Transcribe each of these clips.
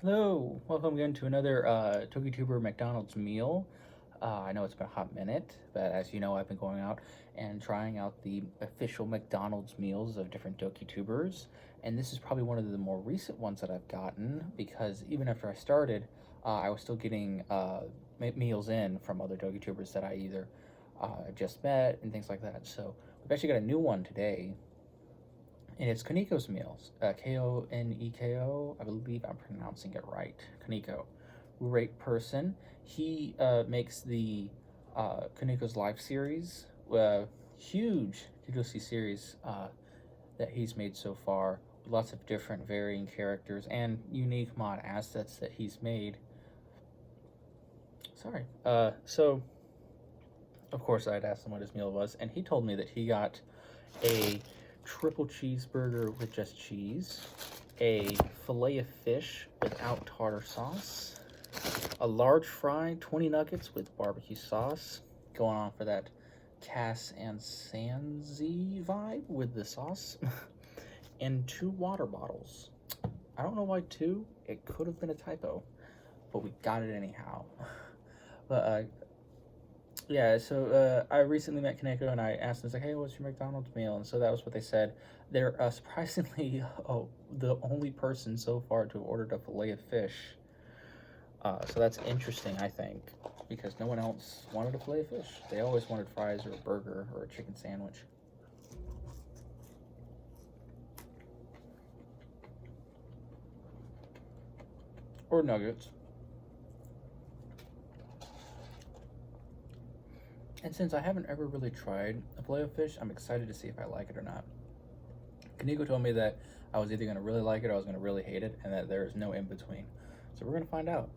Hello, welcome again to another Dokituber McDonald's meal. I know it's been a hot minute, but as you know, I've been going out and trying out the official McDonald's meals of different Dokitubers, and this is probably one of the more recent ones that I've gotten because even after I started, I was still getting meals in from other Dokitubers that I either just met and things like that. So we've actually got a new one today, and it's Koneko's meals. Koneko, I believe I'm pronouncing it right. Koneko. Great person. He makes the Koneko's Life series. Huge Kudosi series that he's made so far. Lots of different varying characters and unique mod assets that he's made. Sorry. So, of course, I'd asked him what his meal was, and he told me that he got a triple cheeseburger with just cheese, a fillet of fish without tartar sauce, a large fry, 20 nuggets with barbecue sauce, going on for that Cass and Sanzi vibe with the sauce, and 2 water bottles. I don't know why 2, it could have been a typo, but we got it anyhow. But yeah, so I recently met Koneko and I asked them, like, hey, what's your McDonald's meal? And so that was what they said. They're surprisingly the only person so far to have ordered a fillet of fish. So that's interesting, I think, because no one else wanted a fillet of fish. They always wanted fries or a burger or a chicken sandwich. Or nuggets. And since I haven't ever really tried a fillet of fish, I'm excited to see if I like it or not. Koneko told me that I was either going to really like it or I was going to really hate it, and that there is no in between. So we're going to find out.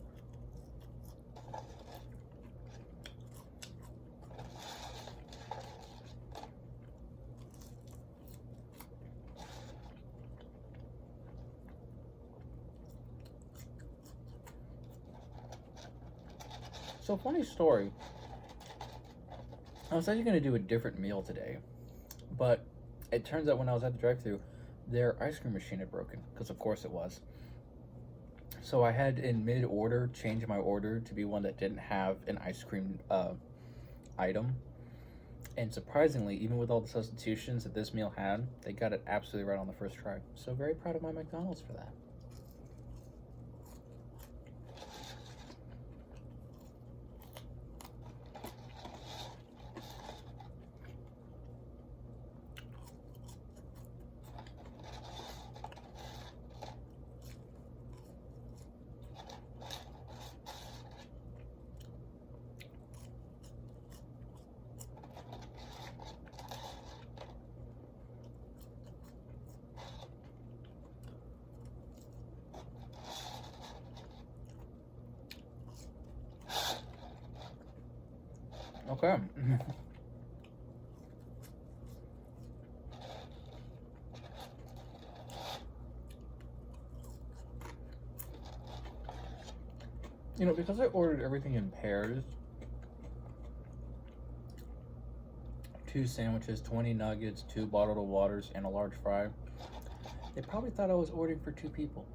So, funny story. I was actually going to do a different meal today, but it turns out when I was at the drive-thru, their ice cream machine had broken, because of course it was. So I had in mid-order change my order to be one that didn't have an ice cream item. And surprisingly, even with all the substitutions that this meal had, they got it absolutely right on the first try. So very proud of my McDonald's for that. Okay. You know, because I ordered everything in pairs, 2 sandwiches, 20 nuggets, 2 bottled waters, and a large fry, they probably thought I was ordering for 2 people.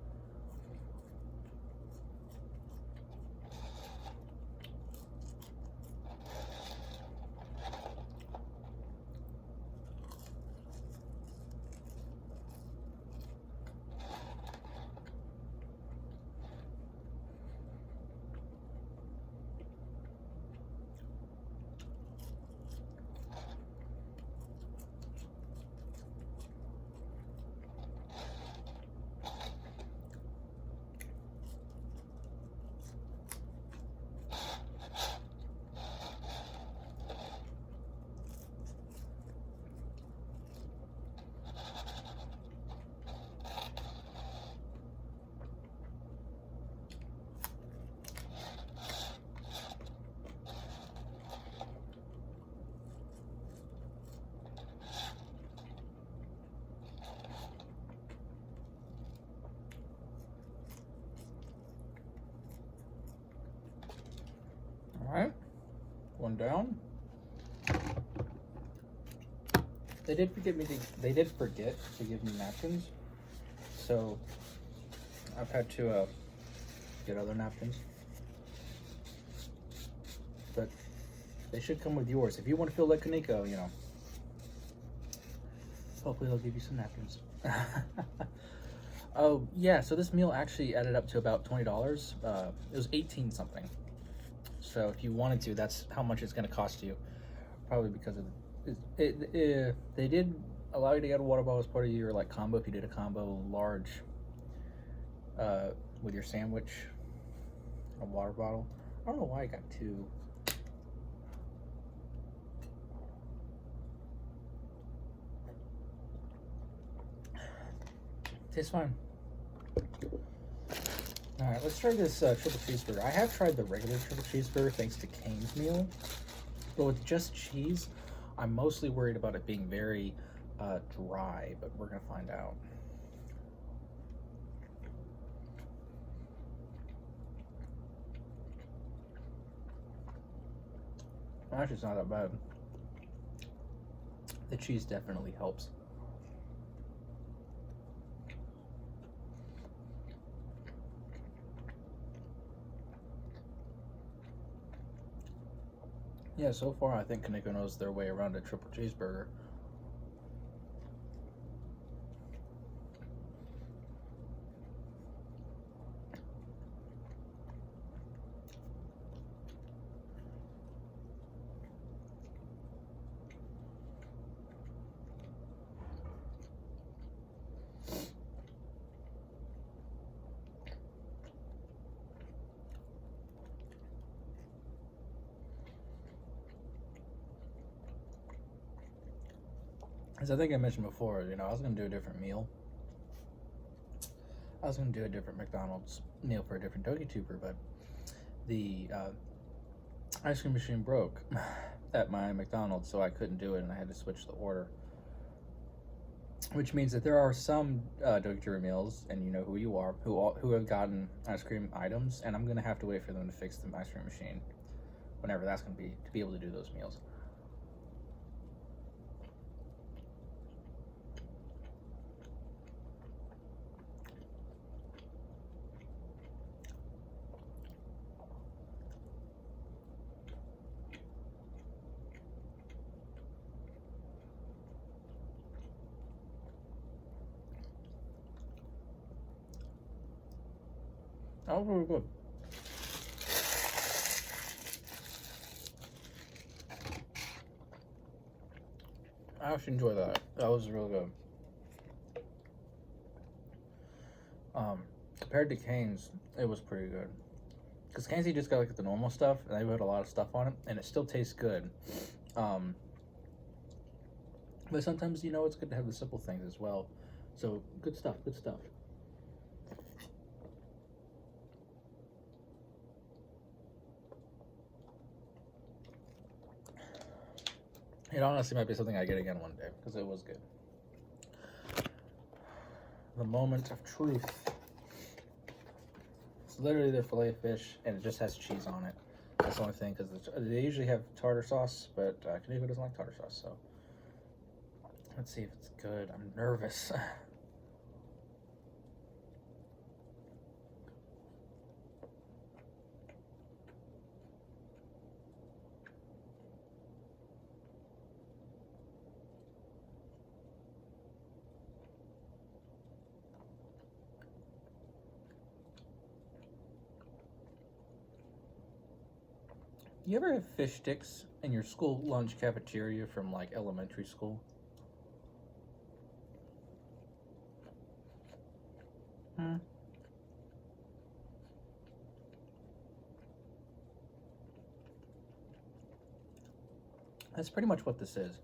All right, one down. They did forget to give me napkins, so I've had to get other napkins. But they should come with yours. If you want to feel like Koneko, you know, hopefully they'll give you some napkins. Oh, yeah, so this meal actually added up to about $20. It was 18 something. So if you wanted to, that's how much it's going to cost you. Probably because of they did allow you to get a water bottle as part of your like combo if you did a combo large with your sandwich, a water bottle. I don't know why I got two. Tastes fine. Alright, let's try this triple cheeseburger. I have tried the regular triple cheeseburger thanks to Cane's meal, but with just cheese, I'm mostly worried about it being very dry, but we're going to find out. Actually, it's not that bad. The cheese definitely helps. Yeah, so far I think Koneko knows their way around a triple cheeseburger. As I think I mentioned before, you know, I was going to do a different meal. I was going to do a different McDonald's meal for a different Dokituber, but the ice cream machine broke at my McDonald's, so I couldn't do it, and I had to switch the order. Which means that there are some Dokituber meals, and you know who you are, who have gotten ice cream items, and I'm going to have to wait for them to fix the ice cream machine, whenever that's going to be able to do those meals. That was really good. I actually enjoy that. That was really good. Compared to Cane's, it was pretty good. Because Cane's, you just got like the normal stuff, and they put a lot of stuff on it, and it still tastes good. But sometimes, you know, it's good to have the simple things as well. So, good stuff, good stuff. It honestly might be something I get again one day, because it was good. The moment of truth. It's literally their filet of fish, and it just has cheese on it. That's the only thing, because they usually have tartar sauce, but Koneko doesn't like tartar sauce, so. Let's see if it's good. I'm nervous. You ever have fish sticks in your school lunch cafeteria from like elementary school? That's pretty much what this is.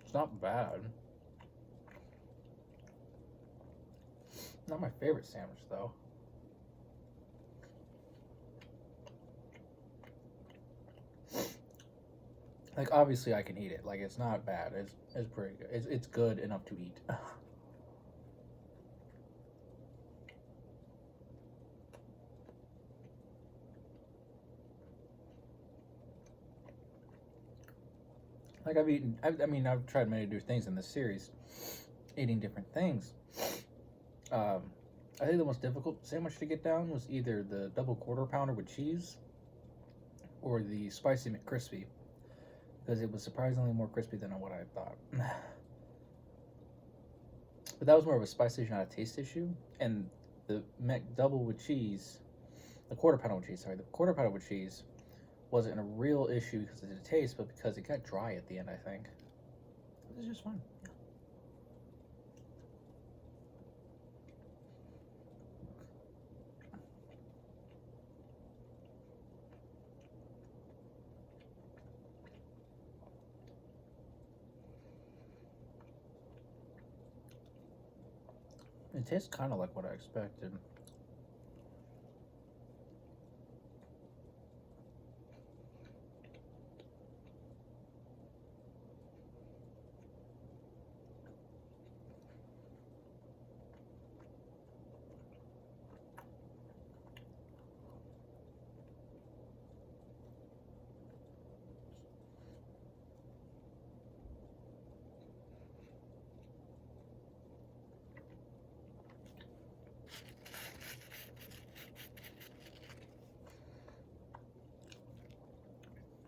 It's not bad. Not my favorite sandwich, though. Like, obviously I can eat it. Like, it's not bad. It's pretty good. It's good enough to eat. Like I mean, I've tried many different things in this series, eating different things. I think the most difficult sandwich to get down was either the double quarter pounder with cheese or the spicy McCrispy, because it was surprisingly more crispy than what I thought. But that was more of a spice issue, not a taste issue. And the McDouble with cheese, the quarter pounder with cheese, sorry, the quarter pounder with cheese wasn't a real issue because of the taste, but because it got dry at the end, I think. It was just fun. It tastes kind of like what I expected.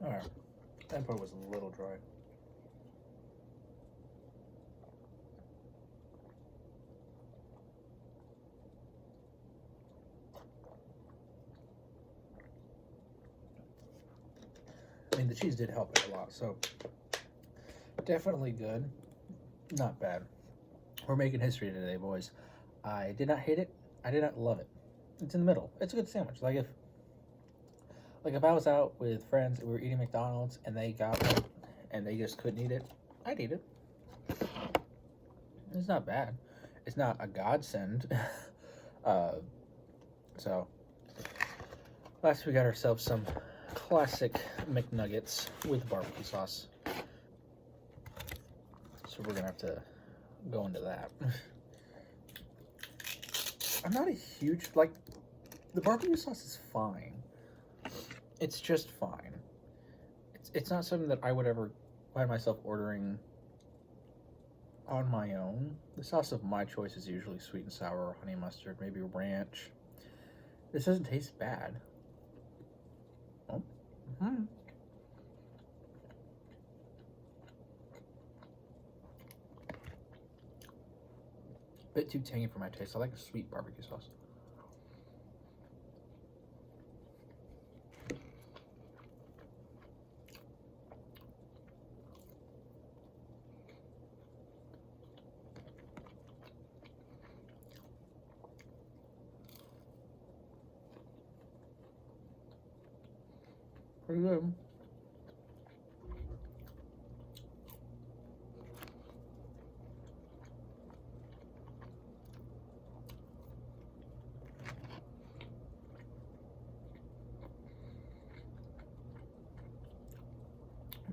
Alright, that part was a little dry. I mean, the cheese did help it a lot, so definitely good. Not bad. We're making history today, boys. I did not hate it. I did not love it. It's in the middle. It's a good sandwich. Like if I was out with friends and we were eating McDonald's and they got it and they just couldn't eat it, I'd eat it. It's not bad. It's not a godsend. So last we got ourselves some classic McNuggets with barbecue sauce. So we're gonna have to go into that. I'm not a huge, like, the barbecue sauce is fine. It's just fine. It's not something that I would ever find myself ordering on my own. The sauce of my choice is usually sweet and sour or honey mustard, maybe ranch. This doesn't taste bad. Oh. Mm-hmm. Bit too tangy for my taste. I like a sweet barbecue sauce. Pretty good.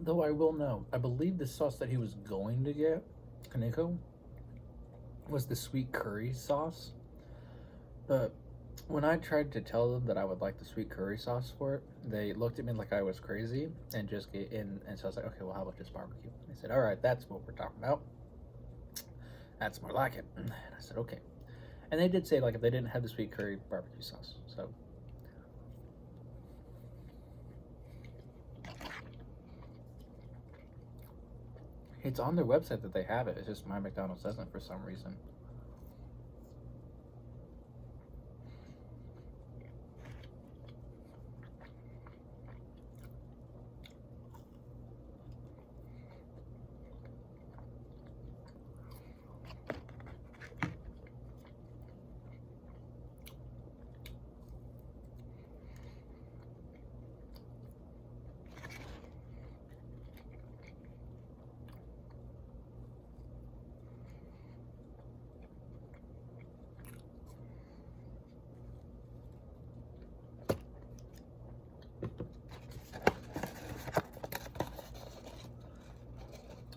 Though I will know, I believe the sauce that he was going to get, Koneko, was the sweet curry sauce. But when I tried to tell them that I would like the sweet curry sauce for it, they looked at me like I was crazy and just get in. And so I was like, okay, well, how about just barbecue? They said, all right, that's what we're talking about. That's more like it. And I said, okay. And they did say, like, if they didn't have the sweet curry barbecue sauce. So it's on their website that they have it. It's just my McDonald's doesn't for some reason.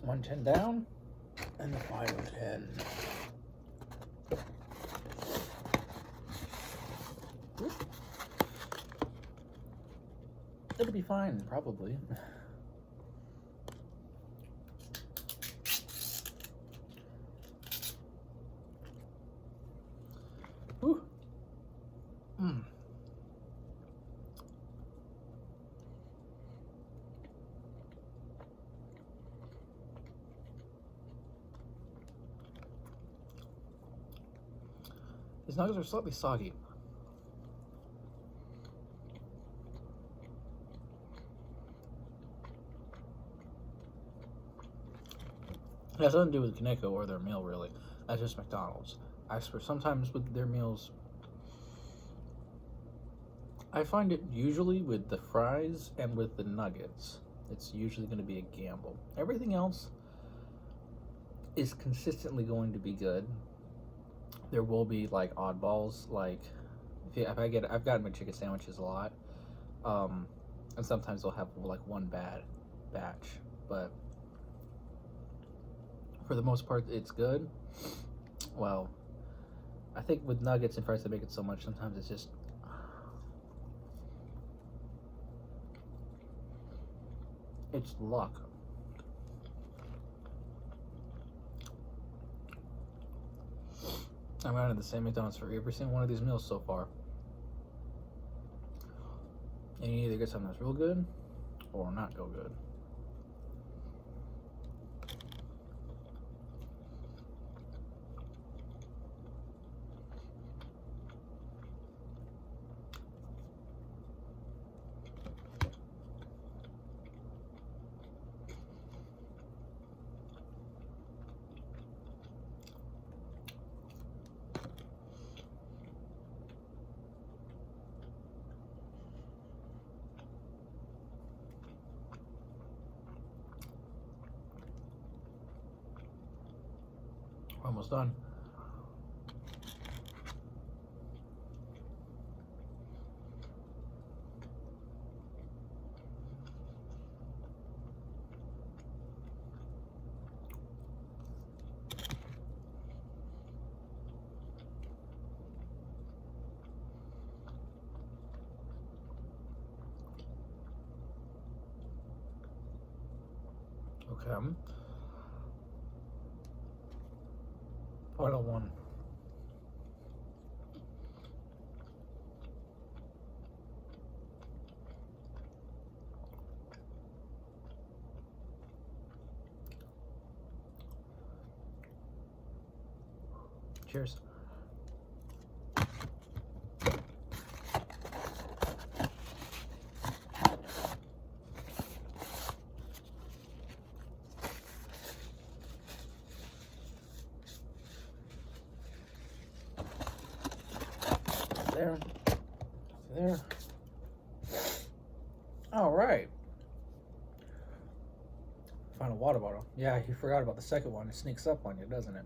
$110 down, and the final 10. It'll be fine, probably. These nuggets are slightly soggy. It has nothing to do with Koneko or their meal, really. That's just McDonald's. I swear, sometimes with their meals, I find it usually with the fries and with the nuggets, it's usually going to be a gamble. Everything else is consistently going to be good. There will be like oddballs, like I've gotten my chicken sandwiches a lot, and sometimes they'll have like one bad batch, but for the most part, it's good. Well, I think with nuggets and fries, they make it so much. Sometimes it's just it's luck. I'm running the same McDonald's for every single one of these meals so far. And you either get something that's real good or not go good. Almost done. Okay. Final one. Cheers. There. All right. Final water bottle. Yeah, you forgot about the second one. It sneaks up on you, doesn't it?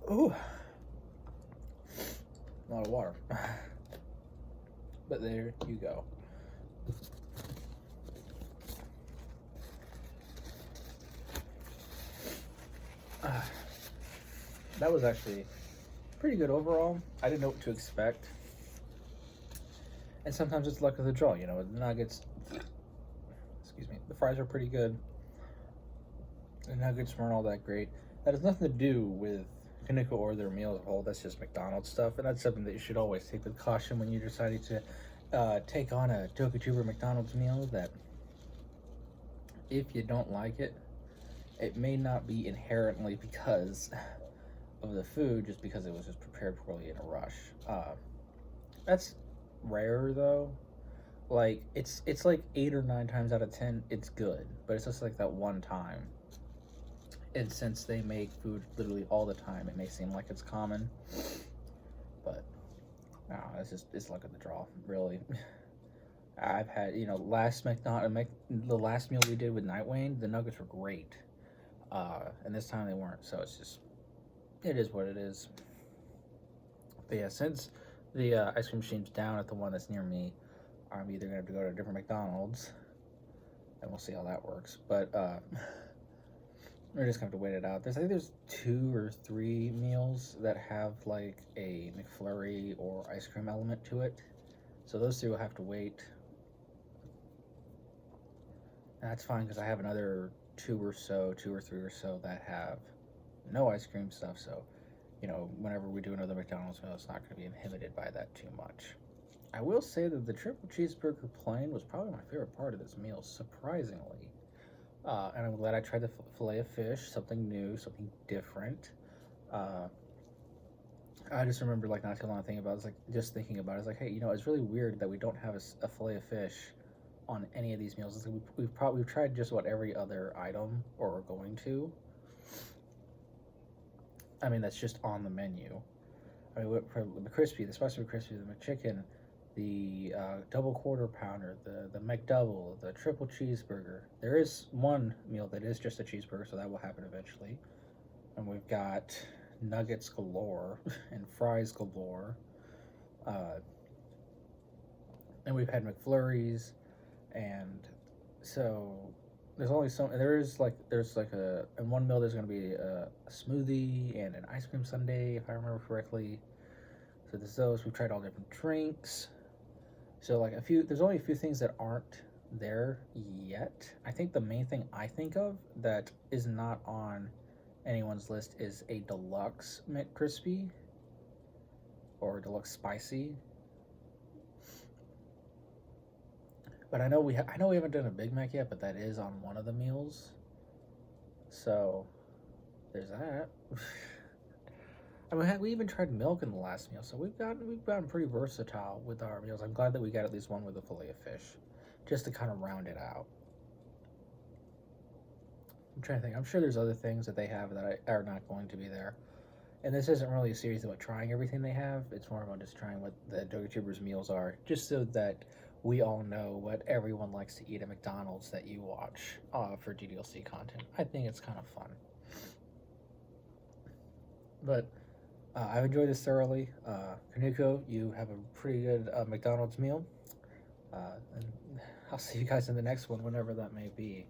Ooh. A lot of water. But there you go. That was actually pretty good overall. I didn't know what to expect. And sometimes it's luck of the draw, you know. The nuggets, excuse me, the fries are pretty good. The nuggets weren't all that great. That has nothing to do with Koneko or their meal as a whole. That's just McDonald's stuff, and that's something that you should always take with caution when you're deciding to take on a Dokituber McDonald's meal. That if you don't like it, it may not be inherently because of the food, just because it was just prepared poorly in a rush. That's rare though. Like it's like 8 or 9 times out of 10 it's good, but it's just like that one time. And since they make food literally all the time, it may seem like it's common, but no, it's luck of the draw, really. I've had, you know, the last meal we did with Nightwayne, the nuggets were great, and this time they weren't. So it's just, it is what it is. But yeah, since the ice cream machine's down at the one that's near me, I'm either gonna have to go to a different McDonald's, and we'll see how that works. But we're just gonna have to wait it out. I think there's 2 or 3 meals that have like a McFlurry or ice cream element to it. So those 2 will have to wait. And that's fine because I have another two or three or so that have no ice cream stuff. So, whenever we do another McDonald's meal, it's not going to be inhibited by that too much. I will say that the Triple Cheeseburger Plain was probably my favorite part of this meal, surprisingly. And I'm glad I tried the fillet of fish, something new, something different. I just remember like not too long thinking about it. I was like just thinking about it. It's like, hey, it's really weird that we don't have a fillet of fish on any of these meals. It's like we've tried just about every other item, or we're going to. I mean, that's just on the menu. I mean, for the McCrispy, the spicy McCrispy, the McChicken, the double quarter pounder, the McDouble, the triple cheeseburger. There is one meal that is just a cheeseburger, so that will happen eventually. And we've got nuggets galore and fries galore. And we've had McFlurries, and so there's only so there's like in one meal there's going to be a smoothie and an ice cream sundae if I remember correctly. So there's those. We've tried all different drinks. So like there's only a few things that aren't there yet. I think the main thing I think of that is not on anyone's list is a deluxe McCrispy or deluxe spicy. But I know we haven't done a Big Mac yet, but that is on one of the meals. So there's that. I mean, we even tried milk in the last meal, so we've gotten pretty versatile with our meals. I'm glad that we got at least one with a fillet of fish, just to kind of round it out. I'm trying to think. I'm sure there's other things that they have that are not going to be there. And this isn't really a series about trying everything they have. It's more about just trying what the Dokitubers meals are, just so that we all know what everyone likes to eat at McDonald's that you watch for GDLC content. I think it's kind of fun. But I've enjoyed this thoroughly. Koneko, you have a pretty good McDonald's meal. And I'll see you guys in the next one, whenever that may be.